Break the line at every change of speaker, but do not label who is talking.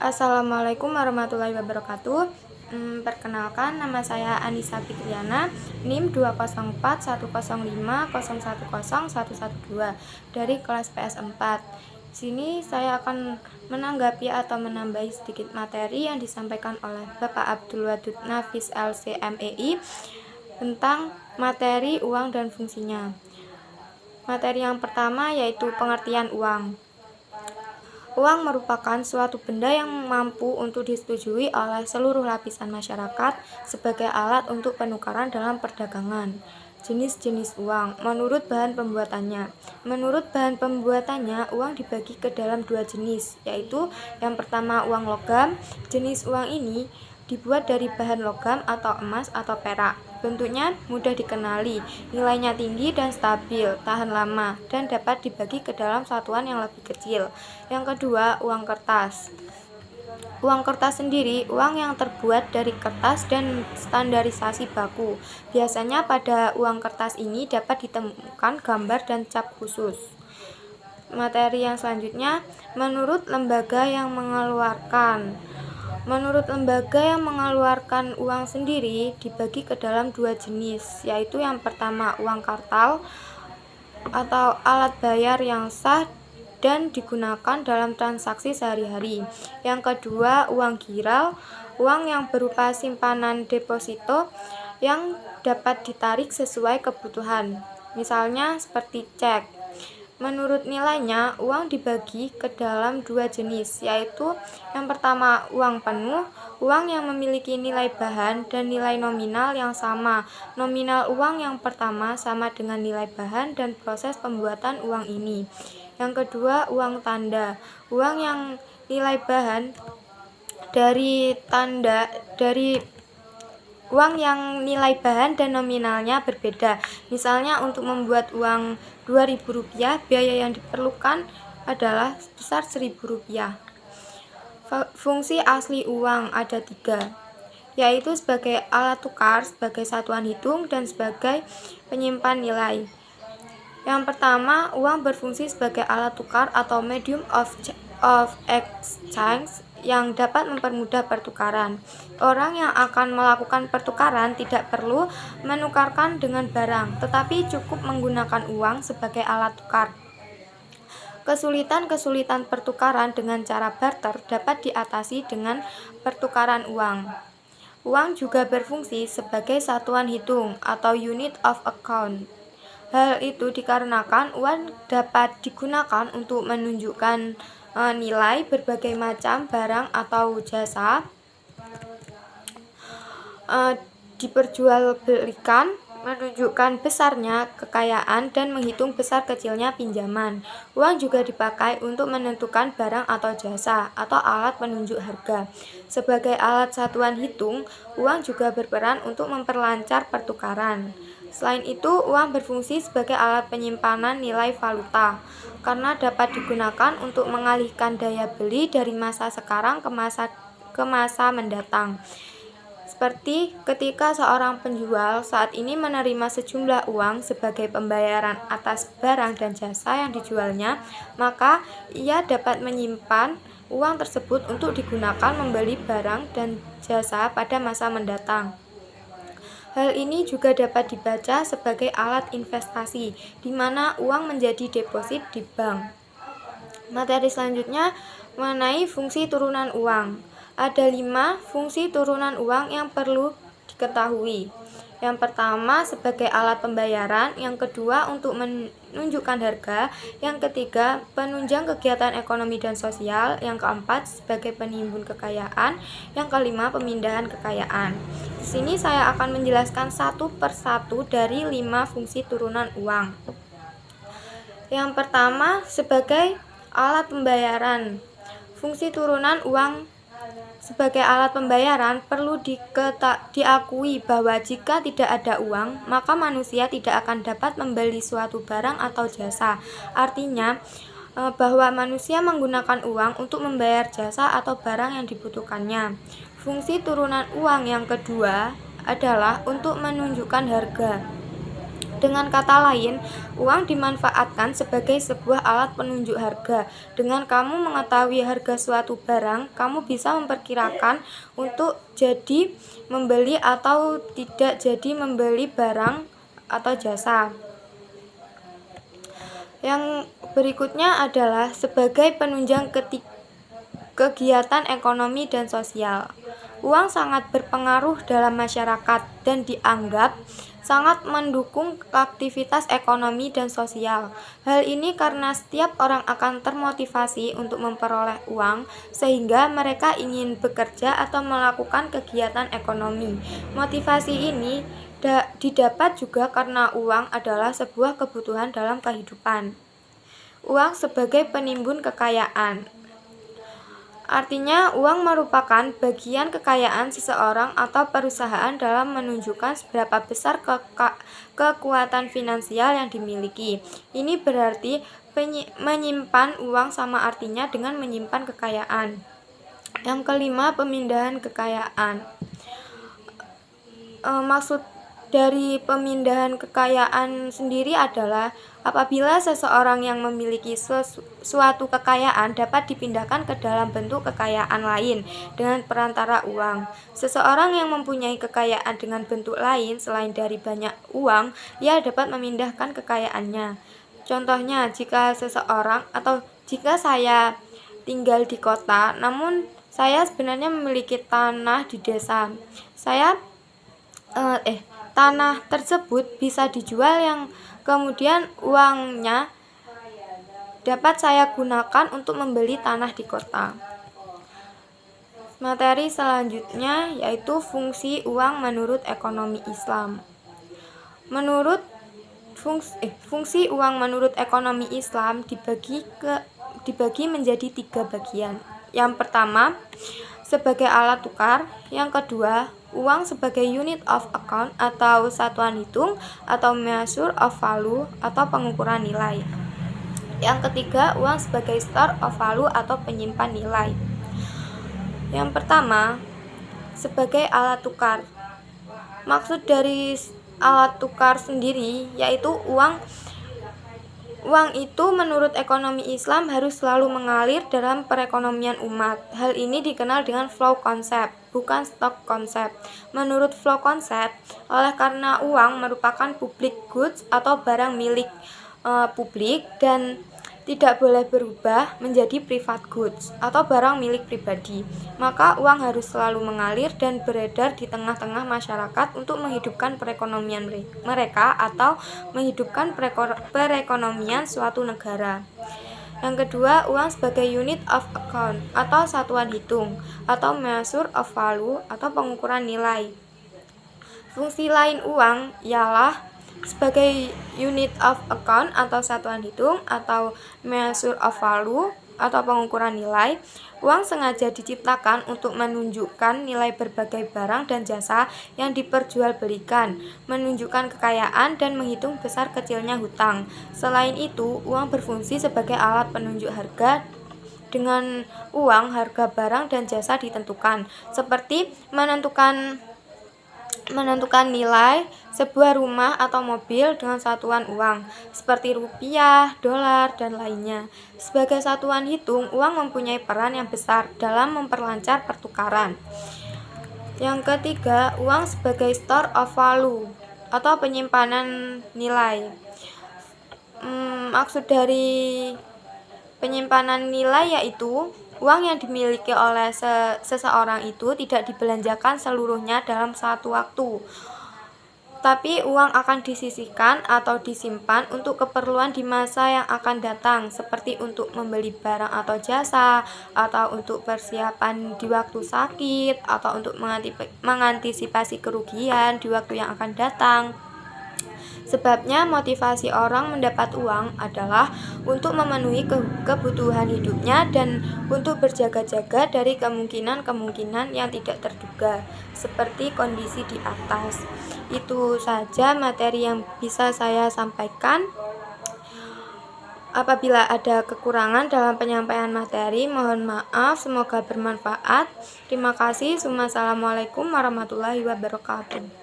Assalamualaikum warahmatullahi wabarakatuh. Perkenalkan, nama saya Anissa Fikriana, NIM 2041050010112 dari kelas PS4. Sini saya akan menanggapi atau menambahi sedikit materi yang disampaikan oleh Bapak Abdul Wadud Nafis LCMEI tentang materi uang dan fungsinya. Materi yang pertama yaitu pengertian uang. Uang merupakan suatu benda yang mampu untuk disetujui oleh seluruh lapisan masyarakat sebagai alat untuk penukaran dalam perdagangan. Jenis-jenis uang menurut bahan pembuatannya. Menurut bahan pembuatannya, uang dibagi ke dalam dua jenis, yaitu yang pertama uang logam. Jenis uang ini dibuat dari bahan logam atau emas atau perak. Bentuknya mudah dikenali, nilainya tinggi dan stabil, tahan lama, dan dapat dibagi ke dalam satuan yang lebih kecil. Yang kedua, uang kertas. Uang kertas sendiri, uang yang terbuat dari kertas dan standarisasi baku. Biasanya pada uang kertas ini dapat ditemukan gambar dan cap khusus. Materi yang selanjutnya, menurut lembaga yang mengeluarkan uang sendiri dibagi ke dalam dua jenis, yaitu yang pertama uang kartal atau alat bayar yang sah dan digunakan dalam transaksi sehari-hari. Yang kedua, uang giral, uang yang berupa simpanan deposito yang dapat ditarik sesuai kebutuhan, misalnya seperti cek. Menurut nilainya, uang dibagi ke dalam dua jenis, yaitu yang pertama uang penuh, uang yang memiliki nilai bahan dan nilai nominal yang sama. Nominal uang yang pertama sama dengan nilai bahan dan proses pembuatan uang ini. Yang kedua, uang tanda, uang yang nilai bahan uang yang nilai bahan dan nominalnya berbeda. Misalnya untuk membuat uang Rp2.000, biaya yang diperlukan adalah sebesar Rp1.000. Fungsi asli uang ada 3, yaitu sebagai alat tukar, sebagai satuan hitung, dan sebagai penyimpan nilai. Yang pertama, uang berfungsi sebagai alat tukar atau medium of exchange yang dapat mempermudah pertukaran. Orang yang akan melakukan pertukaran tidak perlu menukarkan dengan barang, tetapi cukup menggunakan uang sebagai alat tukar. Kesulitan-kesulitan pertukaran dengan cara barter dapat diatasi dengan pertukaran uang. Uang juga berfungsi sebagai satuan hitung atau unit of account. Hal itu dikarenakan uang dapat digunakan untuk menunjukkan nilai berbagai macam barang atau jasa, diperjualbelikan, menunjukkan besarnya kekayaan, dan menghitung besar kecilnya pinjaman. Uang juga dipakai untuk menentukan barang atau jasa atau alat penunjuk harga. Sebagai alat satuan hitung, uang juga berperan untuk memperlancar pertukaran. Selain itu, uang berfungsi sebagai alat penyimpanan nilai valuta, karena dapat digunakan untuk mengalihkan daya beli dari masa sekarang ke masa mendatang. Seperti ketika seorang penjual saat ini menerima sejumlah uang sebagai pembayaran atas barang dan jasa yang dijualnya, maka ia dapat menyimpan uang tersebut untuk digunakan membeli barang dan jasa pada masa mendatang. Hal ini juga dapat dibaca sebagai alat investasi, di mana uang menjadi deposit di bank. Materi selanjutnya mengenai fungsi turunan uang. Ada 5 fungsi turunan uang yang perlu diketahui. Yang pertama sebagai alat pembayaran, yang kedua untuk menunjukkan harga, yang ketiga penunjang kegiatan ekonomi dan sosial, yang keempat sebagai penimbun kekayaan, yang kelima pemindahan kekayaan. Di sini saya akan menjelaskan satu persatu dari 5 fungsi turunan uang. Yang pertama sebagai alat pembayaran. Fungsi turunan uang sebagai alat pembayaran perlu diakui bahwa jika tidak ada uang, maka manusia tidak akan dapat membeli suatu barang atau jasa. Artinya bahwa manusia menggunakan uang untuk membayar jasa atau barang yang dibutuhkannya. Fungsi turunan uang yang kedua adalah untuk menunjukkan harga. Dengan kata lain, uang dimanfaatkan sebagai sebuah alat penunjuk harga. Dengan kamu mengetahui harga suatu barang, kamu bisa memperkirakan untuk jadi membeli atau tidak jadi membeli barang atau jasa. Yang berikutnya adalah sebagai penunjang kegiatan ekonomi dan sosial. Uang sangat berpengaruh dalam masyarakat dan dianggap sangat mendukung aktivitas ekonomi dan sosial. Hal ini karena setiap orang akan termotivasi untuk memperoleh uang sehingga mereka ingin bekerja atau melakukan kegiatan ekonomi. Motivasi ini didapat juga karena uang adalah sebuah kebutuhan dalam kehidupan. Uang sebagai penimbun kekayaan. Artinya, uang merupakan bagian kekayaan seseorang atau perusahaan dalam menunjukkan seberapa besar kekuatan finansial yang dimiliki. Ini berarti menyimpan uang sama artinya dengan menyimpan kekayaan. Yang kelima, pemindahan kekayaan. Maksud dari pemindahan kekayaan sendiri adalah apabila seseorang yang memiliki suatu kekayaan dapat dipindahkan ke dalam bentuk kekayaan lain dengan perantara uang. Seseorang yang mempunyai kekayaan dengan bentuk lain selain dari banyak uang, ia dapat memindahkan kekayaannya. Contohnya, jika seseorang atau jika saya tinggal di kota, namun saya sebenarnya memiliki tanah di desa. Tanah tersebut bisa dijual yang kemudian uangnya dapat saya gunakan untuk membeli tanah di kota. Materi selanjutnya yaitu fungsi uang menurut ekonomi Islam. Fungsi uang menurut ekonomi Islam dibagi menjadi 3 bagian. Yang pertama, sebagai alat tukar. Yang kedua, uang sebagai unit of account atau satuan hitung atau measure of value atau pengukuran nilai. Yang ketiga, uang sebagai store of value atau penyimpan nilai. Yang pertama, sebagai alat tukar. Maksud dari alat tukar sendiri yaitu uang itu menurut ekonomi Islam harus selalu mengalir dalam perekonomian umat. Hal ini dikenal dengan flow concept, bukan stock concept. Menurut flow concept, oleh karena uang merupakan public goods atau barang milik publik dan tidak boleh berubah menjadi private goods atau barang milik pribadi, maka uang harus selalu mengalir dan beredar di tengah-tengah masyarakat untuk menghidupkan perekonomian mereka atau menghidupkan perekonomian suatu negara. Yang kedua, uang sebagai unit of account atau satuan hitung atau measure of value atau pengukuran nilai. Fungsi lain uang ialah sebagai unit of account atau satuan hitung atau measure of value atau pengukuran nilai. Uang sengaja diciptakan untuk menunjukkan nilai berbagai barang dan jasa yang diperjualbelikan, menunjukkan kekayaan dan menghitung besar kecilnya hutang. Selain itu, uang berfungsi sebagai alat penunjuk harga. Dengan uang, harga barang dan jasa ditentukan, seperti menentukan nilai sebuah rumah atau mobil dengan satuan uang, seperti rupiah, dolar, dan lainnya. Sebagai satuan hitung, uang mempunyai peran yang besar dalam memperlancar pertukaran. Yang ketiga, uang sebagai store of value atau penyimpanan nilai. Maksud dari penyimpanan nilai yaitu uang yang dimiliki oleh seseorang itu tidak dibelanjakan seluruhnya dalam satu waktu, tapi uang akan disisihkan atau disimpan untuk keperluan di masa yang akan datang, seperti untuk membeli barang atau jasa, atau untuk persiapan di waktu sakit, atau untuk mengantisipasi kerugian di waktu yang akan datang. Sebabnya motivasi orang mendapat uang adalah untuk memenuhi kebutuhan hidupnya dan untuk berjaga-jaga dari kemungkinan-kemungkinan yang tidak terduga, seperti kondisi di atas. Itu saja materi yang bisa saya sampaikan. Apabila ada kekurangan dalam penyampaian materi, mohon maaf, semoga bermanfaat. Terima kasih. Wassalamualaikum warahmatullahi wabarakatuh.